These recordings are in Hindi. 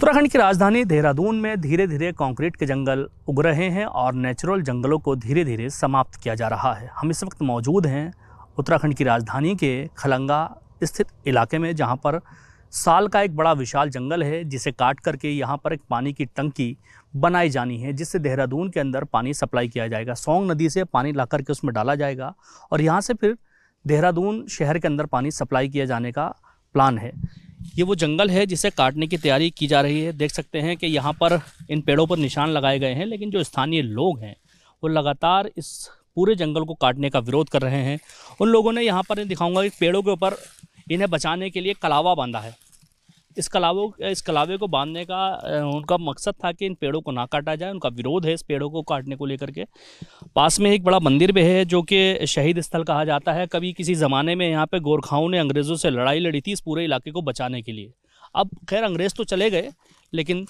उत्तराखंड की राजधानी देहरादून में धीरे धीरे कंक्रीट के जंगल उग रहे हैं और नेचुरल जंगलों को धीरे धीरे समाप्त किया जा रहा है। हम इस वक्त मौजूद हैं उत्तराखंड की राजधानी के खलंगा स्थित इलाके में, जहां पर साल का एक बड़ा विशाल जंगल है, जिसे काट करके यहां पर एक पानी की टंकी बनाई जानी है, जिससे देहरादून के अंदर पानी सप्लाई किया जाएगा। सोंग नदी से पानी ला करके उसमें डाला जाएगा और यहाँ से फिर देहरादून शहर के अंदर पानी सप्लाई किया जाने का प्लान है। ये वो जंगल है जिसे काटने की तैयारी की जा रही है। देख सकते हैं कि यहाँ पर इन पेड़ों पर निशान लगाए गए हैं, लेकिन जो स्थानीय लोग हैं वो लगातार इस पूरे जंगल को काटने का विरोध कर रहे हैं। उन लोगों ने यहाँ पर दिखाऊंगा कि पेड़ों के ऊपर इन्हें बचाने के लिए कलावा बांधा है। इस कलावे को बांधने का उनका मकसद था कि इन पेड़ों को ना काटा जाए। उनका विरोध है इस पेड़ों को काटने को लेकर के। पास में एक बड़ा मंदिर भी है जो कि शहीद स्थल कहा जाता है। कभी किसी ज़माने में यहाँ पे गोरखाओं ने अंग्रेज़ों से लड़ाई लड़ी थी इस पूरे इलाके को बचाने के लिए। अब खैर अंग्रेज़ तो चले गए, लेकिन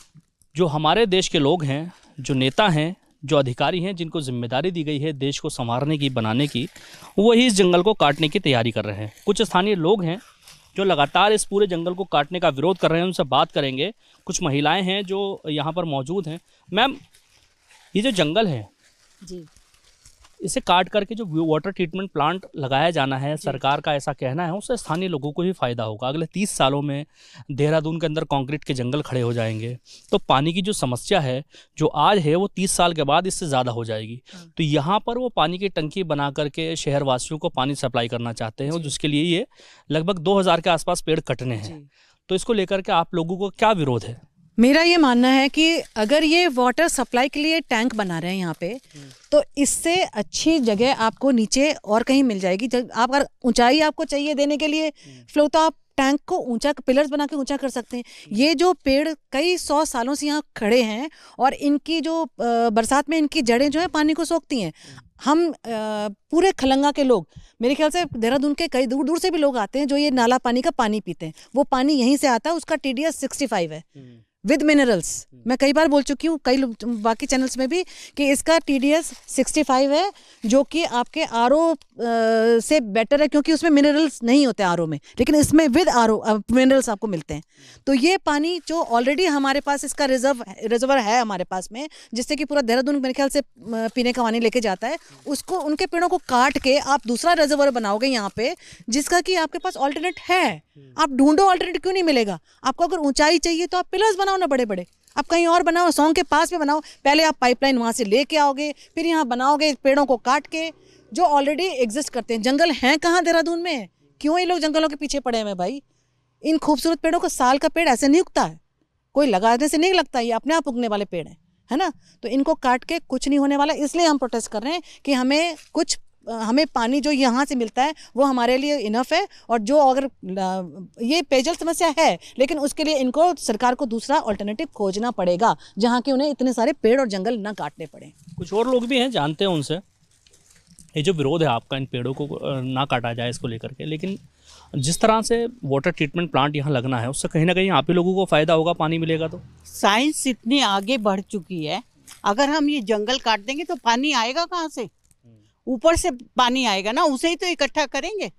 जो हमारे देश के लोग हैं, जो नेता हैं, जो अधिकारी हैं, जिनको जिम्मेदारी दी गई है देश को संवारने की, बनाने की, वही इस जंगल को काटने की तैयारी कर रहे हैं। कुछ स्थानीय लोग हैं जो लगातार इस पूरे जंगल को काटने का विरोध कर रहे हैं। उनसे बात करेंगे। कुछ महिलाएं हैं जो यहाँ पर मौजूद हैं। मैम, ये जो जंगल है जी, इसे काट करके जो वाटर ट्रीटमेंट प्लांट लगाया जाना है, सरकार का ऐसा कहना है, उससे स्थानीय लोगों को ही फ़ायदा होगा। अगले 30 सालों में देहरादून के अंदर कंक्रीट के जंगल खड़े हो जाएंगे, तो पानी की जो समस्या है जो आज है वो 30 साल के बाद इससे ज़्यादा हो जाएगी। तो यहाँ पर वो पानी की टंकी बना करके शहरवासियों को पानी सप्लाई करना चाहते हैं, और जिसके लिए ये लगभग 2000 के आसपास पेड़ कटने हैं। तो इसको लेकर के आप लोगों को क्या विरोध है? मेरा ये मानना है कि अगर ये वाटर सप्लाई के लिए टैंक बना रहे हैं यहाँ पे, तो इससे अच्छी जगह आपको नीचे और कहीं मिल जाएगी। जब आप अगर ऊंचाई आपको चाहिए देने के लिए फ्लो, तो आप टैंक को ऊंचा, पिलर्स बना के ऊंचा कर सकते हैं। ये जो पेड़ कई 100 सालों से यहाँ खड़े हैं और इनकी जो बरसात में इनकी जड़ें जो है पानी को सोखती हैं। हम पूरे खलंगा के लोग, मेरे ख्याल से देहरादून के कई दूर दूर से भी लोग आते हैं जो ये नाला पानी का पानी पीते हैं। वो पानी यहीं से आता है। उसका TDS 65 है विद मिनरल्स। मैं कई बार बोल चुकी हूँ कई बाकी चैनल्स में भी कि इसका TDS 65 है, जो कि आपके RO से बेटर है, क्योंकि उसमें मिनरल्स नहीं होते RO में, लेकिन इसमें विद RO मिनरल्स आपको मिलते हैं। तो ये पानी जो ऑलरेडी हमारे पास इसका रिजर्वर है हमारे पास में, जिससे कि पूरा देहरादून मेरे ख्याल से पीने का पानी लेके जाता है, उसको उनके पेड़ों को काट के आप दूसरा रिजर्वर बनाओगे यहाँ पे, जिसका कि आपके पास ऑल्टरनेट है। आप ढूंढो ऑल्टरनेट, क्यों नहीं मिलेगा आपको? अगर ऊंचाई चाहिए तो आप पिलर्स बनाओ ना बड़े बड़े, आप कहीं और बनाओ, सोंग के पास में बनाओ। पहले आप पाइपलाइन वहाँ से लेके आओगे, फिर यहाँ बनाओगे पेड़ों को काट के, जो ऑलरेडी एग्जिस्ट करते हैं। जंगल हैं कहाँ देहरादून में? क्यों ये लोग जंगलों के पीछे पड़े हैं भाई? इन खूबसूरत पेड़ों को, साल का पेड़ ऐसे नहीं उगता है, कोई लगाने से नहीं लगता, ये अपने आप उगने वाले पेड़ हैं, है ना। तो इनको काट के कुछ नहीं होने वाला। इसलिए हम प्रोटेस्ट कर रहे हैं कि हमें पानी जो यहाँ से मिलता है वो हमारे लिए इनफ है। और जो अगर ये पेयजल समस्या है, लेकिन उसके लिए इनको सरकार को दूसरा अल्टरनेटिव खोजना पड़ेगा, जहाँ के उन्हें इतने सारे पेड़ और जंगल ना काटने पड़े। कुछ और लोग भी हैं, जानते हैं उनसे। ये जो विरोध है आपका इन पेड़ों को ना काटा जाए इसको लेकर के, लेकिन जिस तरह से वाटर ट्रीटमेंट प्लांट यहाँ लगना है, उससे कहीं ना कहीं आप ही लोगों को फ़ायदा होगा, पानी मिलेगा। तो साइंस इतनी आगे बढ़ चुकी है, अगर हम ये जंगल काट देंगे तो पानी आएगा कहाँ से? ऊपर से पानी आएगा ना, उसे ही तो इकट्ठा करेंगे।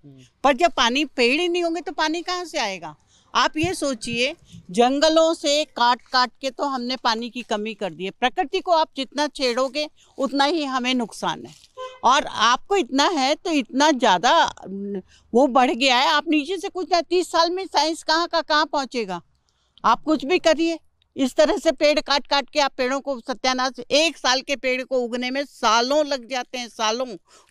पर जब पानी, पेड़ ही नहीं होंगे तो पानी कहाँ से आएगा? आप ये सोचिए, जंगलों से काट काट के तो हमने पानी की कमी कर दी है। प्रकृति को आप जितना छेड़ोगे उतना ही हमें नुकसान है, और आपको इतना है तो इतना ज़्यादा वो बढ़ गया है। आप नीचे से कुछ ना, 30 साल में साइंस कहाँ का कहाँ पहुँचेगा? आप कुछ भी करिए, इस तरह से पेड़ काट काट के आप पेड़ों को सत्यानाश। 1 साल के पेड़ को उगने में सालों लग जाते हैं, सालों,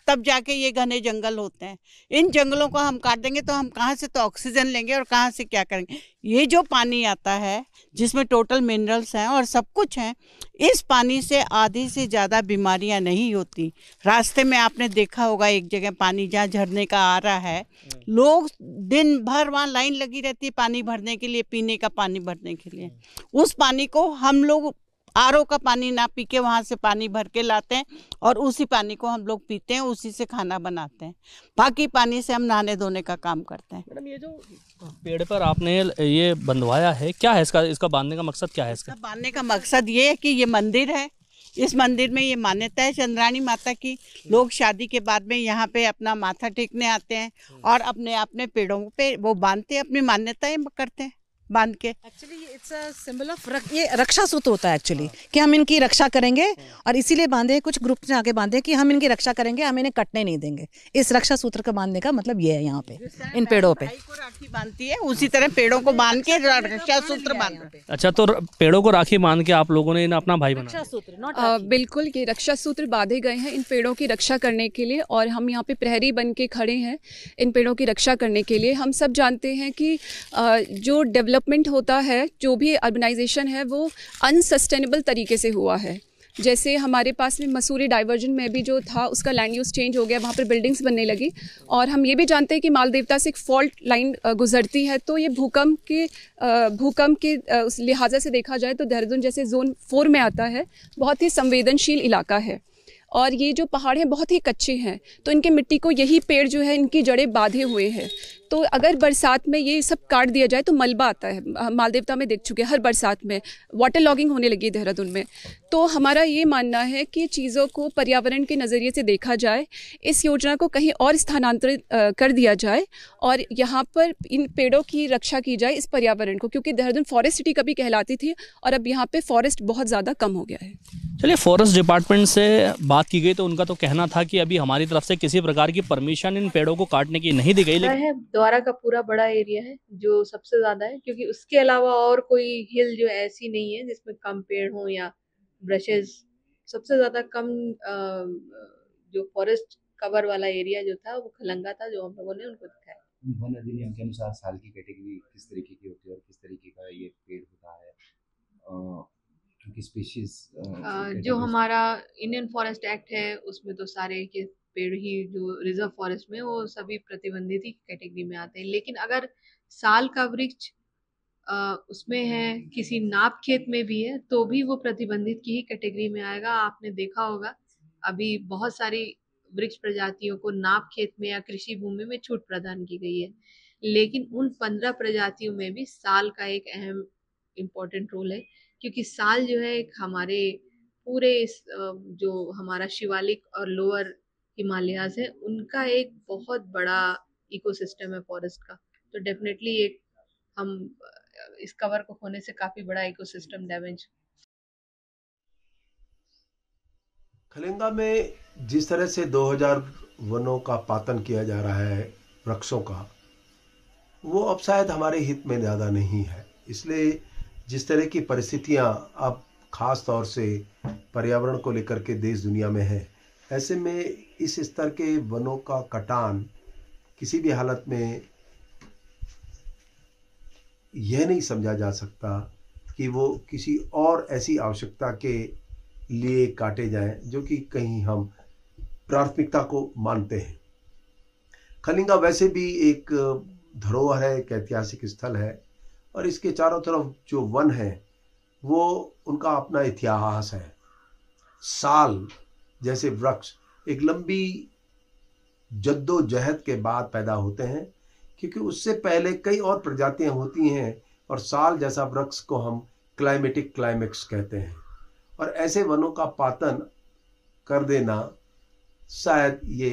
तब जाके ये घने जंगल होते हैं। इन जंगलों को हम काट देंगे तो हम कहाँ से तो ऑक्सीजन लेंगे और कहाँ से क्या करेंगे? ये जो पानी आता है जिसमें टोटल मिनरल्स हैं और सब कुछ हैं, इस पानी से आधी से ज़्यादा बीमारियां नहीं होती। रास्ते में आपने देखा होगा एक जगह पानी जहाँ झरने का आ रहा है, लोग दिन भर वहाँ लाइन लगी रहती है पानी भरने के लिए, पीने का पानी भरने के लिए। उस पानी को हम लोग RO का पानी ना पी के वहाँ से पानी भर के लाते हैं और उसी पानी को हम लोग पीते हैं, उसी से खाना बनाते हैं। बाकी पानी से हम नहाने धोने का काम करते हैं। मैडम, ये जो पेड़ पर आपने ये बंधवाया है, क्या है इसका बांधने का मकसद क्या है? इसका बांधने का मकसद ये है कि ये मंदिर है, इस मंदिर में ये मान्यता है चंद्राणी माता की। लोग शादी के बाद में यहाँ पे अपना माथा टेकने आते हैं और अपने अपने पेड़ों पे वो बांधते हैं, अपनी मान्यताएं करते हैं। बांध के। Actually it's a symbol of ये रक्षा सूत्र होता है एक्चुअली, कि हम इनकी रक्षा करेंगे, और इसीलिए बांधे, कुछ ग्रुप ने आके बांधे कि हम इनकी रक्षा करेंगे, हम इन्हें कटने नहीं देंगे। इस रक्षा सूत्र का बांधने का मतलब ये है यहाँ पे, इन पेड़ों पे। भाई को राखी बांधती है उसी तरह पेड़ों को बांध के रक्षा सूत्र बांधते हैं। अच्छा, तो पेड़ों को राखी बांध के आप लोगों ने इन्हें अपना भाई बनाया? रक्षा सूत्र, नॉट राखी। बिल्कुल, ये रक्षा सूत्र बांधे गए हैं इन पेड़ों की रक्षा करने के लिए, और हम यहाँ पे प्रहरी बन के खड़े हैं इन पेड़ों की रक्षा करने के लिए। हम सब जानते हैं कि जो डेवलपमेंट होता है, जो भी अर्बनाइजेशन है, वो अनसस्टेनेबल तरीके से हुआ है। जैसे हमारे पास में मसूरी डाइवर्जन में भी जो था उसका लैंड यूज़ चेंज हो गया, वहाँ पर बिल्डिंग्स बनने लगी। और हम ये भी जानते हैं कि मालदेवता से एक फॉल्ट लाइन गुजरती है, तो ये भूकंप के उस लिहाजा से देखा जाए तो देहरादून जैसे जोन 4 में आता है, बहुत ही संवेदनशील इलाका है। और ये जो पहाड़ हैं बहुत ही कच्चे हैं, तो इनके मिट्टी को यही पेड़ जो है इनकी जड़ें बांधे हुए हैं। तो अगर बरसात में ये सब काट दिया जाए तो मलबा आता है। मालदेवता में देख चुके हैं, हर बरसात में वाटर लॉगिंग होने लगी है देहरादून में। तो हमारा ये मानना है कि चीज़ों को पर्यावरण के नज़रिए से देखा जाए, इस योजना को कहीं और स्थानांतरित कर दिया जाए, और यहाँ पर इन पेड़ों की रक्षा की जाए, इस पर्यावरण को, क्योंकि देहरादून फॉरेस्ट सिटी कभी कहलाती थी और अब यहाँ पे फॉरेस्ट बहुत ज़्यादा कम हो गया है। चलिए, फॉरेस्ट डिपार्टमेंट से बात की गई तो उनका तो कहना था कि अभी हमारी तरफ से किसी प्रकार की परमिशन इन पेड़ों को काटने की नहीं दी गई। लेकिन द्वारा का पूरा बड़ा एरिया है जो सबसे ज्यादा है, क्योंकि उसके अलावा और कोई हिल जो ऐसी नहीं है जिसमें कम पेड़ हो या ब्रशेस। सबसे ज्यादा कम जो फॉरेस्ट कवर वाला एरिया जो था वो खलंगा था, जो हम लोगों ने उनको दिखाया। वन अधिनियम के अनुसार साल की कैटेगरी किस तरीके की होती है और किस तरीके का ये पेड़ होता है, क्योंकि स्पीशीज जो हमारा इंडियन फॉरेस्ट एक्ट है उसमें तो सारे के पेड़ ही जो रिजर्व फॉरेस्ट में वो सभी प्रतिबंधित ही कैटेगरी में आते हैं। लेकिन अगर साल का वृक्ष उसमें है, किसी नाप खेत में भी है, तो भी वो प्रतिबंधित की ही कैटेगरी में आएगा। आपने देखा होगा अभी बहुत सारी वृक्ष प्रजातियों को नाप खेत में या कृषि भूमि में छूट प्रदान की गई है, लेकिन उन 15 प्रजातियों में भी साल का एक अहम इम्पोर्टेंट रोल है, क्योंकि साल जो है एक हमारे पूरे जो हमारा शिवालिक और लोअर हिमालयाज है उनका एक बहुत बड़ा इकोसिस्टम है फॉरेस्ट का। तो डेफिनेटली एक हम इस कवर को होने से काफी बड़ा इकोसिस्टम डैमेज। खलंगा में जिस तरह से 2000 वनों का पातन किया जा रहा है वृक्षों का, वो अब शायद हमारे हित में ज़्यादा नहीं है। इसलिए जिस तरह की परिस्थितियां अब खास तौर से पर्यावरण को लेकर के देश दुनिया में है, ऐसे में इस स्तर के वनों का कटान किसी भी हालत में यह नहीं समझा जा सकता कि वो किसी और ऐसी आवश्यकता के लिए काटे जाएं जो कि कहीं हम प्राथमिकता को मानते हैं। खलंगा वैसे भी एक धरोहर है, एक ऐतिहासिक स्थल है, और इसके चारों तरफ जो वन है वो उनका अपना इतिहास है। साल जैसे वृक्ष एक लंबी जद्दोजहद के बाद पैदा होते हैं, क्योंकि उससे पहले कई और प्रजातियां होती हैं, और साल जैसा वृक्ष को हम क्लाइमेटिक क्लाइमेक्स कहते हैं। और ऐसे वनों का पातन कर देना शायद ये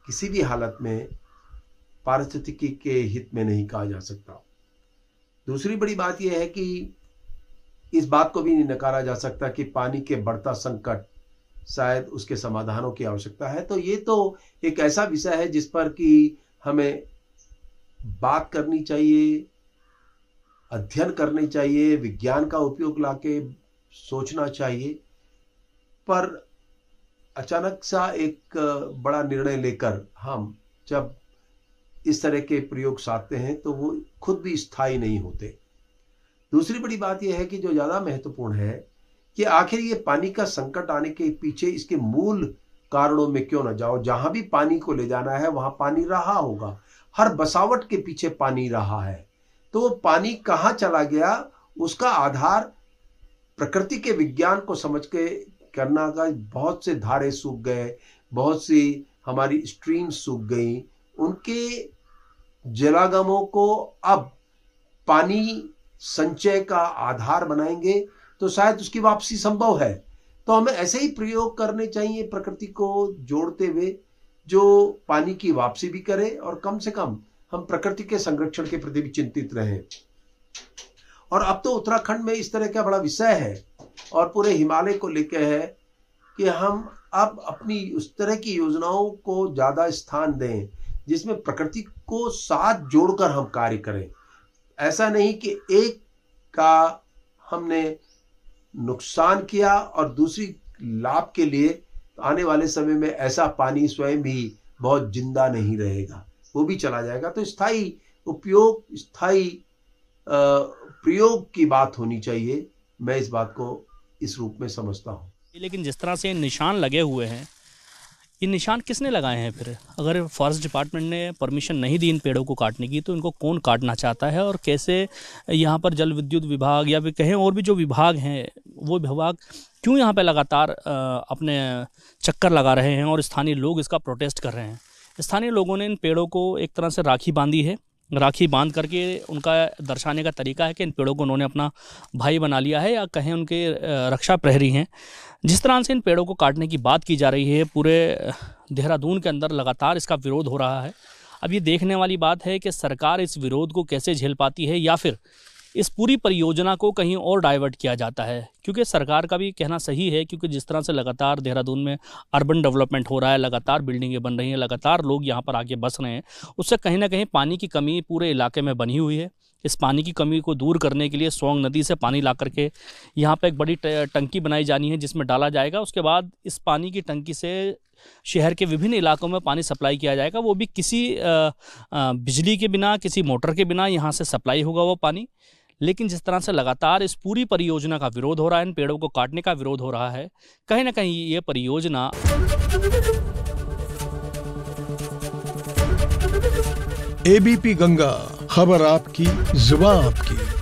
किसी भी हालत में पारिस्थितिकी के हित में नहीं कहा जा सकता। दूसरी बड़ी बात यह है कि इस बात को भी नहीं नकारा जा सकता कि पानी के बढ़ता संकट शायद उसके समाधानों की आवश्यकता है। तो ये तो एक ऐसा विषय है जिस पर कि हमें बात करनी चाहिए, अध्ययन करनी चाहिए, विज्ञान का उपयोग लाके सोचना चाहिए। पर अचानक सा एक बड़ा निर्णय लेकर हम जब इस तरह के प्रयोग साधते हैं तो वो खुद भी स्थायी नहीं होते। दूसरी बड़ी बात यह है कि जो ज़्यादा महत्वपूर्ण है कि आखिर ये पानी का संकट आने के पीछे इसके मूल कारणों में क्यों न जाओ। जहां भी पानी को ले जाना है वहां पानी रहा होगा, हर बसावट के पीछे पानी रहा है। तो वो पानी कहाँ चला गया उसका आधार प्रकृति के विज्ञान को समझ के करना का। बहुत से धारे सूख गए, बहुत सी हमारी स्ट्रीम सूख गई, उनके जलागमों को अब पानी संचय का आधार बनाएंगे तो शायद उसकी वापसी संभव है। तो हमें ऐसे ही प्रयोग करने चाहिए प्रकृति को जोड़ते हुए, जो पानी की वापसी भी करे और कम से कम हम प्रकृति के संरक्षण के प्रति भी चिंतित रहें। और अब तो उत्तराखंड में इस तरह का बड़ा विषय है और पूरे हिमालय को लेकर है कि हम अब अपनी उस तरह की योजनाओं को ज़्यादा स्थान दें जिसमें प्रकृति को साथ जोड़कर हम कार्य करें। ऐसा नहीं कि एक का हमने नुकसान किया और दूसरी लाभ के लिए आने वाले समय में ऐसा पानी स्वयं भी बहुत जिंदा नहीं रहेगा, वो भी चला जाएगा। तो स्थायी उपयोग, स्थायी प्रयोग की बात होनी चाहिए। मैं इस बात को इस रूप में समझता हूँ। लेकिन जिस तरह से निशान लगे हुए हैं, ये निशान किसने लगाए हैं फिर? अगर फॉरेस्ट डिपार्टमेंट ने परमिशन नहीं दी इन पेड़ों को काटने की, तो इनको कौन काटना चाहता है? और कैसे यहाँ पर जल विद्युत विभाग या फिर कहें और भी जो विभाग हैं, वो विभाग क्यों यहाँ पे लगातार अपने चक्कर लगा रहे हैं और स्थानीय लोग इसका प्रोटेस्ट कर रहे हैं? स्थानीय लोगों ने इन पेड़ों को एक तरह से राखी बांधी है। राखी बांध करके उनका दर्शाने का तरीका है कि इन पेड़ों को उन्होंने अपना भाई बना लिया है या कहें उनके रक्षा प्रहरी हैं। जिस तरह से इन पेड़ों को काटने की बात की जा रही है, पूरे देहरादून के अंदर लगातार इसका विरोध हो रहा है। अब ये देखने वाली बात है कि सरकार इस विरोध को कैसे झेल पाती है या फिर इस पूरी परियोजना को कहीं और डाइवर्ट किया जाता है। क्योंकि सरकार का भी कहना सही है, क्योंकि जिस तरह से लगातार देहरादून में अर्बन डेवलपमेंट हो रहा है, लगातार बिल्डिंगें बन रही हैं, लगातार लोग यहाँ पर आके बस रहे हैं, उससे कहीं ना कहीं पानी की कमी पूरे इलाके में बनी हुई है। इस पानी की कमी को दूर करने के लिए सोंग नदी से पानी ला करके यहाँ पर एक बड़ी टंकी बनाई जानी है जिसमें डाला जाएगा। उसके बाद इस पानी की टंकी से शहर के विभिन्न इलाकों में पानी सप्लाई किया जाएगा, वो भी किसी बिजली के बिना, किसी मोटर के बिना यहाँ से सप्लाई होगा वो पानी। लेकिन जिस तरह से लगातार इस पूरी परियोजना का विरोध हो रहा है, इन पेड़ों को काटने का विरोध हो रहा है, कहीं ना कहीं ये परियोजना एबीपी गंगा, खबर आपकी, जुबान आपकी।